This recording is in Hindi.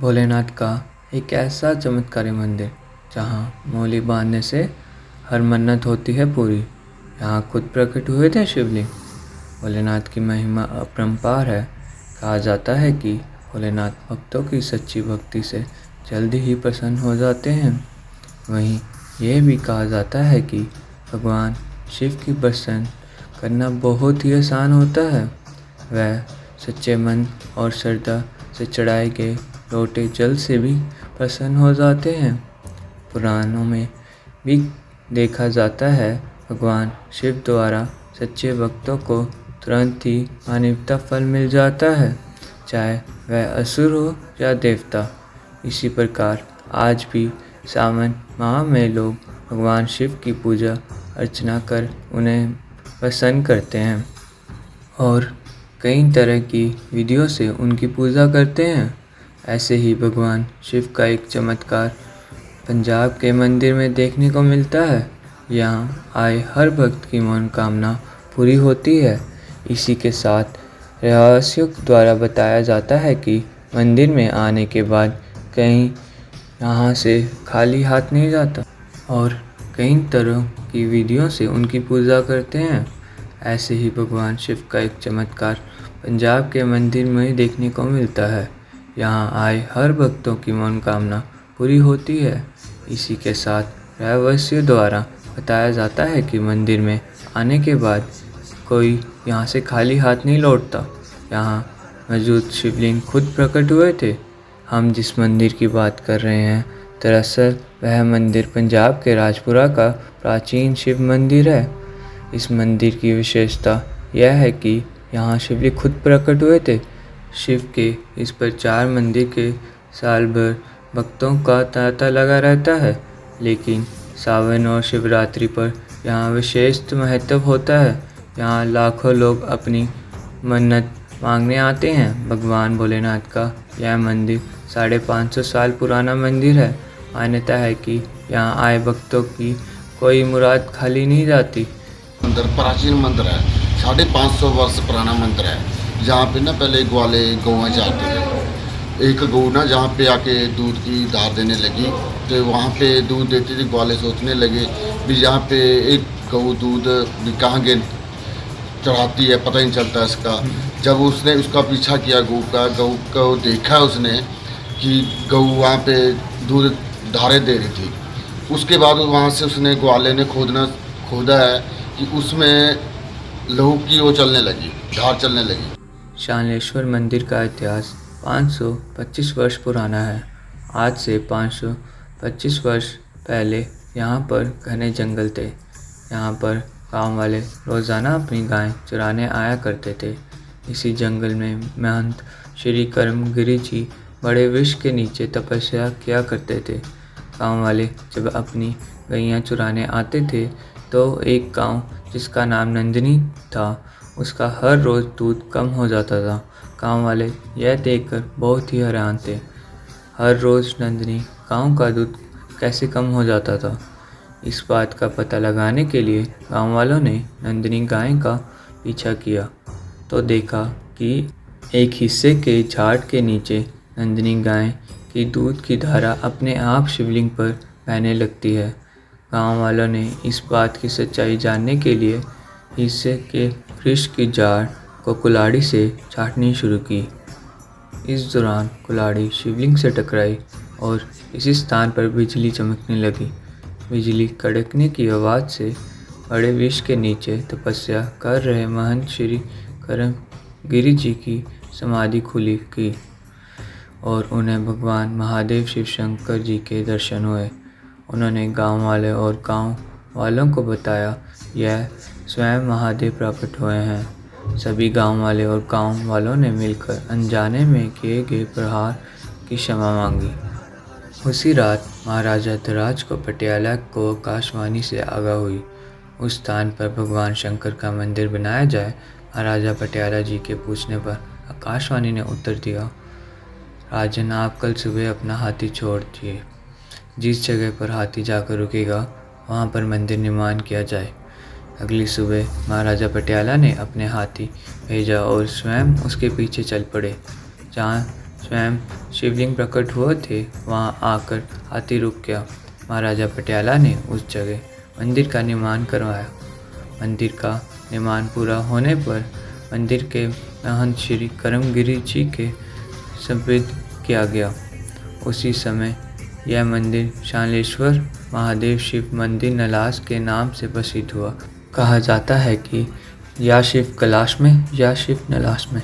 भोलेनाथ का एक ऐसा चमत्कारी मंदिर जहाँ मोली बांधने से हर मन्नत होती है पूरी। यहाँ खुद प्रकट हुए थे शिवलिंग। भोलेनाथ की महिमा अपरंपार है। कहा जाता है कि भोलेनाथ भक्तों की सच्ची भक्ति से जल्दी ही प्रसन्न हो जाते हैं। वहीं यह भी कहा जाता है कि भगवान शिव की प्रसन्न करना बहुत ही आसान होता है। वह सच्चे मन और श्रद्धा से चढ़ाए गए लोटे जल से भी प्रसन्न हो जाते हैं। पुराणों में भी देखा जाता है भगवान शिव द्वारा सच्चे भक्तों को तुरंत ही मानवता फल मिल जाता है, चाहे वह असुर हो या देवता। इसी प्रकार आज भी सावन माह में लोग भगवान शिव की पूजा अर्चना कर उन्हें प्रसन्न करते हैं और कई तरह की विधियों से उनकी पूजा करते हैं। ऐसे ही भगवान शिव का एक चमत्कार पंजाब के मंदिर में देखने को मिलता है। यहाँ आए हर भक्त की मनोकामना पूरी होती है। इसी के साथ रहस्यों द्वारा बताया जाता है कि मंदिर में आने के बाद कहीं यहाँ से खाली हाथ नहीं जाता और कई तरह की विधियों से उनकी पूजा करते हैं। ऐसे ही भगवान शिव का एक चमत्कार पंजाब के मंदिर में देखने को मिलता है। यहाँ आए हर भक्तों की मनोकामना पूरी होती है। इसी के साथ रहस्यों द्वारा बताया जाता है कि मंदिर में आने के बाद कोई यहाँ से खाली हाथ नहीं लौटता। यहाँ मौजूद शिवलिंग खुद प्रकट हुए थे। हम जिस मंदिर की बात कर रहे हैं, दरअसल वह मंदिर पंजाब के राजपुरा का प्राचीन शिव मंदिर है। इस मंदिर की विशेषता यह है कि यहाँ शिवलिंग खुद प्रकट हुए थे। शिव के इस प्रचार मंदिर के साल भर भक्तों का तांता लगा रहता है, लेकिन सावन और शिवरात्रि पर यहाँ विशेष महत्व होता है। यहाँ लाखों लोग अपनी मन्नत मांगने आते हैं। भगवान भोलेनाथ का यह मंदिर 550 साल पुराना मंदिर है। मान्यता है कि यहाँ आए भक्तों की कोई मुराद खाली नहीं जाती। मंदिर प्राचीन मंदिर है, 550 वर्ष पुराना मंदिर है। जहाँ पे ना पहले ग्वाले गौएं जाते थे। एक गऊ ना जहाँ पे आके दूध की धार देने लगी, तो वहाँ पे दूध देती थी। ग्वाले सोचने लगे भी यहाँ पे एक गऊ दूध भी कहाँ गिर चढ़ाती है, पता ही नहीं चलता इसका। जब उसने उसका पीछा किया गऊ को देखा उसने कि गऊ वहाँ पे दूध धारे दे रही थी। उसके बाद वहाँ से उसने ग्वाले ने खोदा है कि उसमें लहू की वो चलने लगी, धार चलने लगी। शालेश्वर मंदिर का इतिहास 525 वर्ष पुराना है। आज से 525 वर्ष पहले यहाँ पर घने जंगल थे। यहाँ पर गांव वाले रोज़ाना अपनी गायें चराने आया करते थे। इसी जंगल में महंत श्री कर्मगिरी जी बड़े वृक्ष के नीचे तपस्या किया करते थे। गांव वाले जब अपनी गैयाँ चुराने आते थे तो एक गांव जिसका नाम नंदिनी था, उसका हर रोज़ दूध कम हो जाता था। गांव वाले यह देखकर बहुत ही हैरान थे। हर रोज़ नंदिनी गांव का दूध कैसे कम हो जाता था। इस बात का पता लगाने के लिए गांव वालों ने नंदिनी गाय का पीछा किया तो देखा कि एक हिस्से के झाड़ के नीचे नंदिनी गाय की दूध की धारा अपने आप शिवलिंग पर बहने लगती है। गांव वालों ने इस बात की सच्चाई जानने के लिए हिस्से के वृक्ष की जड़ को कुल्हाड़ी से छाटनी शुरू की। इस दौरान कुल्हाड़ी शिवलिंग से टकराई और इसी स्थान पर बिजली चमकने लगी। बिजली कड़कने की आवाज़ से बड़े वृक्ष के नीचे तपस्या कर रहे महंत श्री कर्मगिरी जी की समाधि खुली की और उन्हें भगवान महादेव शिव शंकर जी के दर्शन हुए। उन्होंने गांव वाले और गांव वालों को बताया यह स्वयं महादेव प्रकट हुए हैं। सभी गांव वाले और गांव वालों ने मिलकर अनजाने में किए गए प्रहार की क्षमा मांगी। उसी रात महाराजा धीराज को पटियाला को आकाशवाणी से आगाह हुई उस स्थान पर भगवान शंकर का मंदिर बनाया जाए। महाराजा पटियाला जी के पूछने पर आकाशवाणी ने उत्तर दिया, राजन आप कल सुबह अपना हाथी छोड़ दिए। जिस जगह पर हाथी जाकर रुकेगा वहाँ पर मंदिर निर्माण किया जाए। अगली सुबह महाराजा पटियाला ने अपने हाथी भेजा और स्वयं उसके पीछे चल पड़े। जहाँ स्वयं शिवलिंग प्रकट हुए थे वहां आकर हाथी रुक गया। महाराजा पटियाला ने उस जगह मंदिर का निर्माण करवाया। मंदिर का निर्माण पूरा होने पर मंदिर के महंत श्री करमगिरी जी के संबोधित किया गया। उसी समय यह मंदिर शालेश्वर महादेव शिव मंदिर नलास के नाम से प्रसिद्ध हुआ। कहा जाता है कि या शिव कैलाश में या शिव नलाश में।